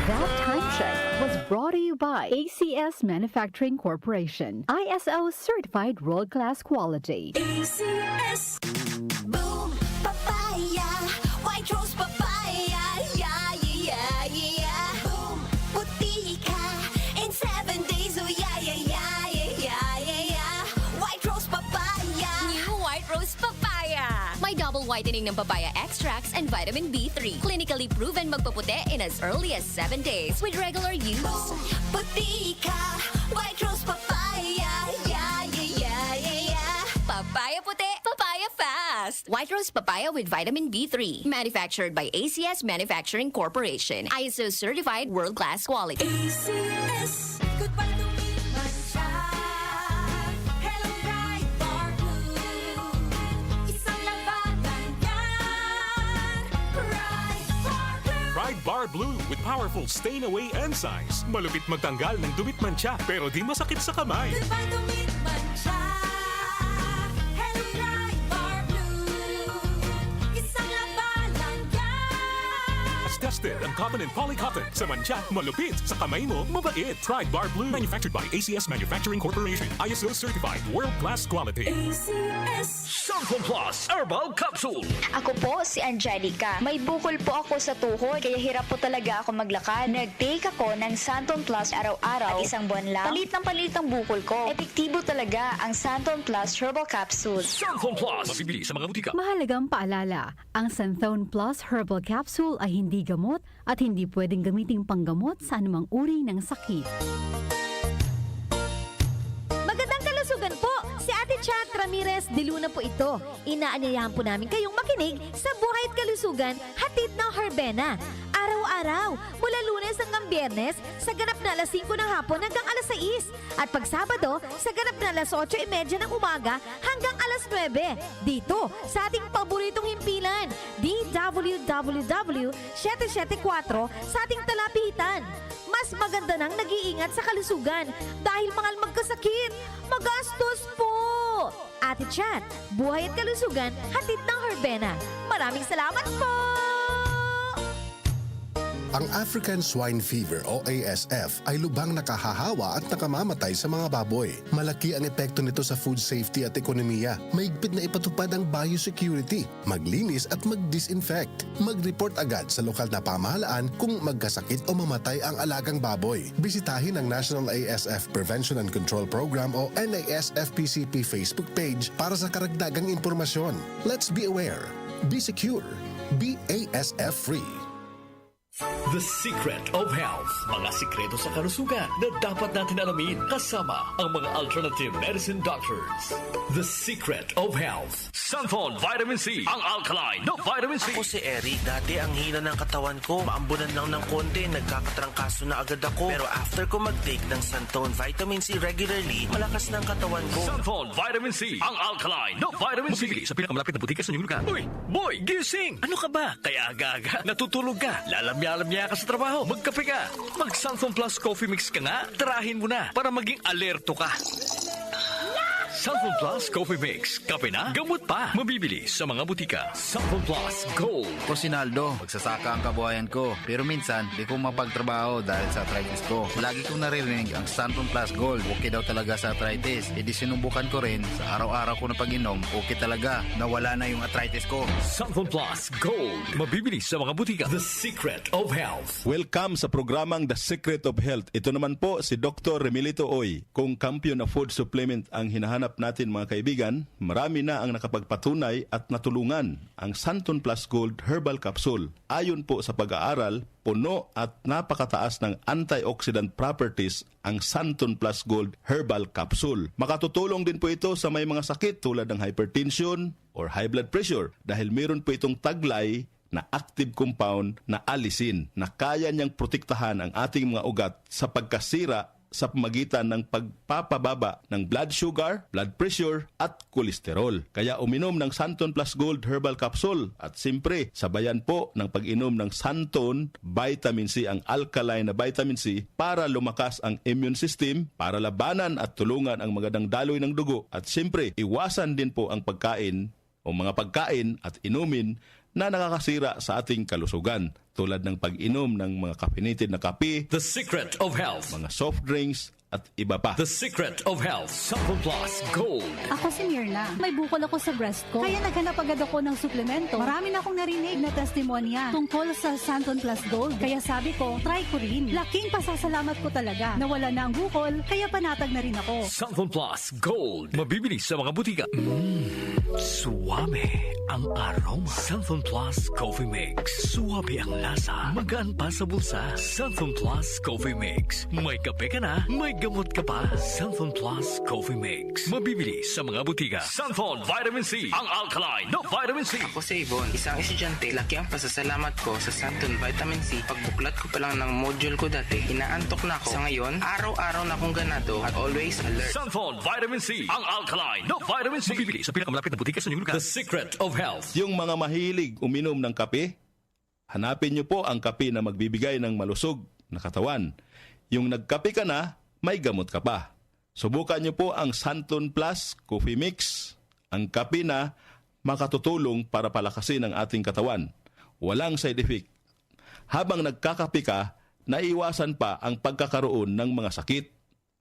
That time check was brought to you by ACS Manufacturing Corporation, ISO certified world-class quality. ACS. Boom, papaya. White rose papaya. Yeah, yeah, yeah. Boom, puti ka. In 7 days, oh yeah, yeah, yeah, yeah, yeah, yeah. White rose papaya. New White Rose Papaya. May double whitening ng papaya extracts and vitamin B3. Clinically proven magpaputi in as early as 7 days with regular use. Boom, puti ka. White rose papaya. Yeah, yeah, yeah, yeah, yeah. Papaya puti, papaya fast. White Rose Papaya with vitamin B3. Manufactured by ACS Manufacturing Corporation. ISO certified world-class quality. ACS. Goodbye to me, Mancha. Hello, bright bar blue. Isang labanan yan. Bright bar blue. Pride Bar Blue with powerful stain-away enzymes. Malupit magtanggal ng dumit mancha pero di masakit sa kamay. Goodbye to me, Mancha. Hello, bright bar blue. Isang labanan yan. As tested ang cotton and polycotton. Sa mancha, malupit. Sa kamay mo, mabait. Pride Bar Blue. Manufactured by ACS Manufacturing Corporation. ISO certified world-class quality. ACS. Santon Plus Herbal Capsule. Ako po si Angelica. May bukol po ako sa tuhod, kaya hirap po talaga ako maglakad. Nag-take ako ng Santon Plus araw-araw at isang buwan lang. Palit ang bukol ko. Epektibo talaga ang Santon Plus Herbal Capsule. Santon Plus. Mabibili sa mga butika. Mahalagang paalala, ang Santhone Plus Herbal Capsule ay hindi gamot at hindi pwedeng gamiting panggamot sa anumang uri ng sakit. Magandang kalusugan po! Si Ate Chat Ramirez de Luna po ito. Inaanyayahan po namin kayong makinig sa Buhay at Kalusugan, hatid ng Herbena. Araw-araw, mula Lunes hanggang Biyernes, sa ganap na alas 5 ng hapon hanggang alas 6. At pag Sabado, sa ganap na alas 8:30 ng umaga hanggang alas 9. Dito, sa ating paboritong himpilan, DWWW 774 sa ating talapitan. Mas maganda nang nag-iingat sa kalusugan dahil mahal magkasakit. Magastos po! Ate Chat, Buhay at Kalusugan, hatid ng Herbena. Maraming salamat po! Ang African Swine Fever o ASF ay lubhang nakahahawa at nakamamatay sa mga baboy. Malaki ang epekto nito sa food safety at ekonomiya. Mahigpit na ipatupad ang biosecurity, maglinis at mag-disinfect. Mag-report agad sa lokal na pamahalaan kung magkasakit o mamatay ang alagang baboy. Bisitahin ang National ASF Prevention and Control Program o NASFPCP Facebook page para sa karagdagang impormasyon. Let's be aware, be secure, be ASF free. The Secret of Health. Mga sikreto sa kalusugan na dapat natin alamin kasama ang mga alternative medicine doctors. The Secret of Health. Santon Vitamin C. Ang alkaline na vitamin C. Ako si Eric. Dati ang hina ng katawan ko. Maambunan lang ng konti. Nagkakatrangkaso na agad ako. Pero after ko mag-take ng Santon Vitamin C regularly, malakas na ang katawan ko. Santon Vitamin C. Ang alkaline na vitamin C. Mabibili sa pinakamalapit na butika sa inyong lugar. Uy, boy, gising! Ano ka ba? Kaya aga-aga, natutulog ka. Lalamya-lamya ka sa trabaho. Magkape ka. Mag-Santon Plus Coffee Mix ka nga. Tirahin mo na para maging alerto ka. Santon Plus Coffee Mix. Kape na, gamot pa. Mabibili sa mga butika. Santon Plus Gold. Ako si Naldo, magsasaka ang kabuhayan ko. Pero minsan, di ko mapagtrabaho dahil sa arthritis ko. Lagi kong naririnig ang Santon Plus Gold. Okay daw talaga sa arthritis. E di sinubukan ko rin. Sa araw-araw ko na pag-inom, okay talaga. Nawala na yung arthritis ko. Santon Plus Gold. Mabibili sa mga butika. The Secret of Health. Welcome sa programang The Secret of Health. Ito naman po si Dr. Remilito Oy. Kung kampiyon na food supplement ang hinahanap natin mga kaibigan, marami na ang nakapagpatunay at natulungan ang Santon Plus Gold Herbal Capsule. Ayon po sa pag-aaral, puno at napakataas ng antioxidant properties ang Santon Plus Gold Herbal Capsule. Makatutulong din po ito sa may mga sakit tulad ng hypertension or high blood pressure dahil meron po itong taglay na active compound na alisin na kaya niyang protektahan ang ating mga ugat sa pagkasira sa pamagitan ng pagpapababa ng blood sugar, blood pressure at kolesterol. Kaya uminom ng Santon Plus Gold Herbal Capsule at siyempre sabayan po ng pag-inom ng Santon Vitamin C, ang alkaline na vitamin C para lumakas ang immune system, para labanan at tulungan ang magandang daloy ng dugo at siyempre iwasan din po ang pagkain o mga pagkain at inumin na nakakasira sa ating kalusugan. tulad ng pag-inom ng mga caffeinated na kape, The Secret of Health. mga soft drinks, at iba pa. The Secret of Health. Santon Plus Gold. Ako si Mirna. May bukol ako sa breast ko. Kaya naghanap agad ako ng suplemento. Marami na akong narinig na testimonya tungkol sa Santon Plus Gold. Kaya sabi ko, try ko rin. Laking pasasalamat ko talaga. Nawala na ang bukol, kaya panatag na rin ako. Santon Plus Gold. Mabibili sa mga butika. Suwabe ang aroma. Santon Plus Coffee Mix. Suwabe ang lasa. Magaan pa sa bulsa. Santon Plus Coffee Mix. May kape ka na, may gamot ka pa. Santon Plus Coffee Mix. Mabibili sa mga butika. Santon Vitamin C. Ang alkaline na vitamin C. Ako si Yvonne, isang estudyante. Laki ang pasasalamat ko sa Santon Vitamin C. Pagbuklat ko pa lang ng module ko dati, inaantok na ako. Sa ngayon, araw-araw na akong ganado at always alert. Santon Vitamin C. Ang alkaline na vitamin C. Mabibili sa pinakamalapit na butika sa inyong lugar. The Secret of Health. Yung mga mahilig uminom ng kape, hanapin nyo po ang kape na magbibigay ng malusog na katawan. Yung nagkape ka na, may gamot ka pa. Subukan nyo po ang Santon Plus Coffee Mix, ang kape na makatutulong para palakasin ang ating katawan. Walang side effect. Habang nagkakape ka, naiwasan pa ang pagkakaroon ng mga sakit,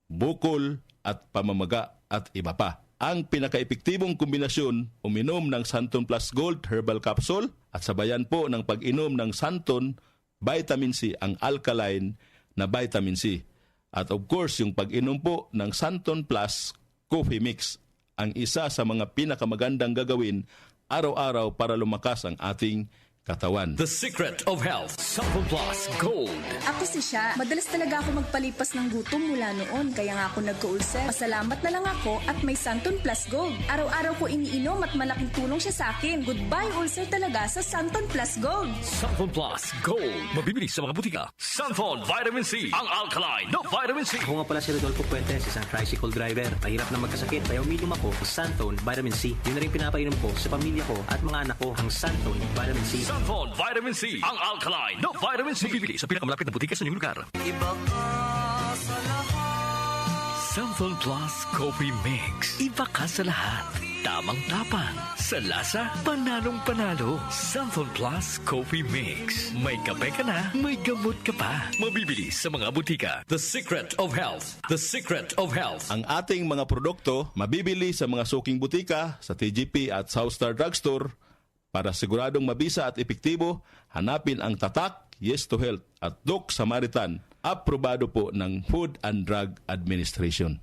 bukol at pamamaga at iba pa. Ang pinaka-epektibong kombinasyon, uminom ng Santon Plus Gold Herbal Capsule at sabayan po ng pag-inom ng Santon Vitamin C, ang alkaline na vitamin C. At of course, yung pag-inom po ng Santon Plus Coffee Mix, ang isa sa mga pinakamagandang gagawin araw-araw para lumakas ang ating katawan. The Secret of Health. Santon Plus Gold. Ako si Sha. Madalas talaga ako magpalipas ng gutom mula noon, kaya nga ako nagka-ulcer. Pasalamat na lang ako at may Santon Plus Gold. Araw-araw ko iniinom at malaking tulong siya sa akin. Goodbye ulcer talaga sa Santon Plus Gold. Santon Plus Gold. Mabibili sa mga butika. Santon Vitamin C. Ang alkaline na vitamin C. Ako nga pala si Rodolfo Puentes, isang tricycle driver. Mahirap na magkasakit, kaya uminom ako ng Santon Vitamin C. Yun na rin pinapainom ko sa pamilya ko at mga anak ko, ang Santon Vitamin C. Santon Vitamin C. Ang alkaline na vitamin C. Mabibili sa pinakamalapit na butika sa inyong lugar. Iba ka sa lahat. Santon Plus Coffee Mix. Iba ka sa lahat. Tamang-tapang. Sa lasa, panalong-panalo. Santon Plus Coffee Mix. May kape ka na, may gamot ka pa. Mabibili sa mga butika. The Secret of Health. The Secret of Health. Ang ating mga produkto mabibili sa mga suking butika, sa TGP at Southstar Drugstore. Para siguradong mabisa at epektibo, hanapin ang tatak, Yes to Health at Doc Samaritan. Aprobado po ng Food and Drug Administration.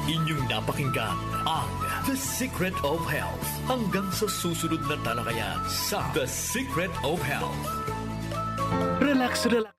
Inyong napakinggan ang The Secret of Health. Hanggang sa susunod na talakayan sa The Secret of Health. Relax, relax.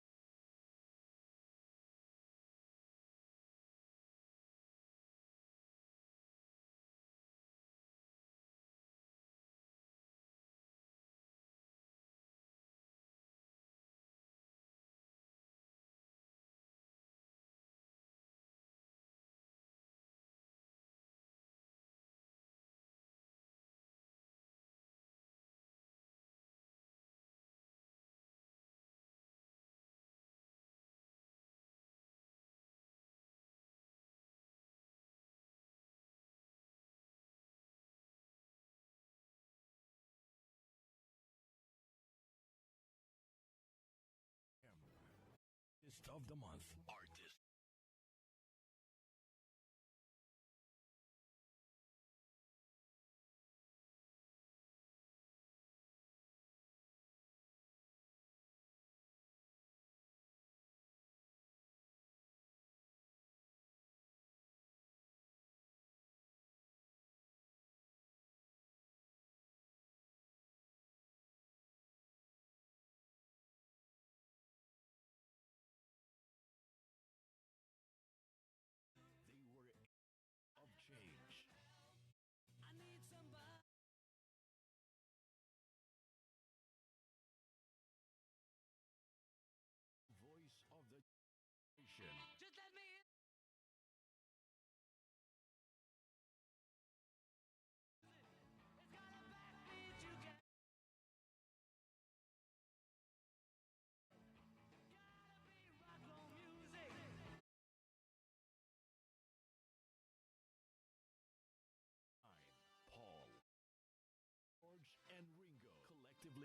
Of the month, artist.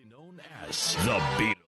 Known as the Beatles.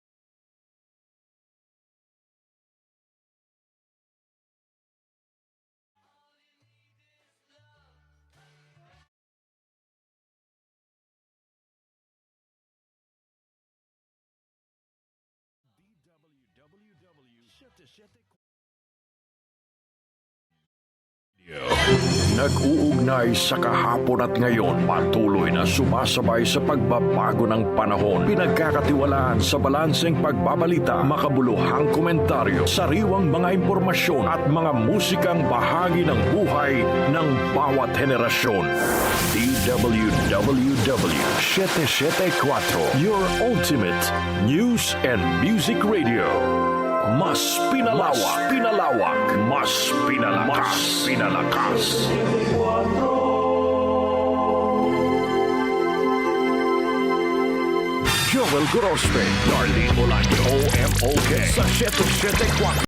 Nag-uugnay sa kahapon at ngayon, patuloy na sumasabay sa pagbabago ng panahon. Pinagkakatiwalaan sa balanseng pagbabalita, makabuluhang komentaryo, sariwang mga impormasyon at mga musikang bahagi ng buhay ng bawat henerasyon. DWWW 774, your ultimate news and music radio. Mas pinalawak, mas pinalakas. Joel Grospe, Darlene Bolaño, OMOK sa 774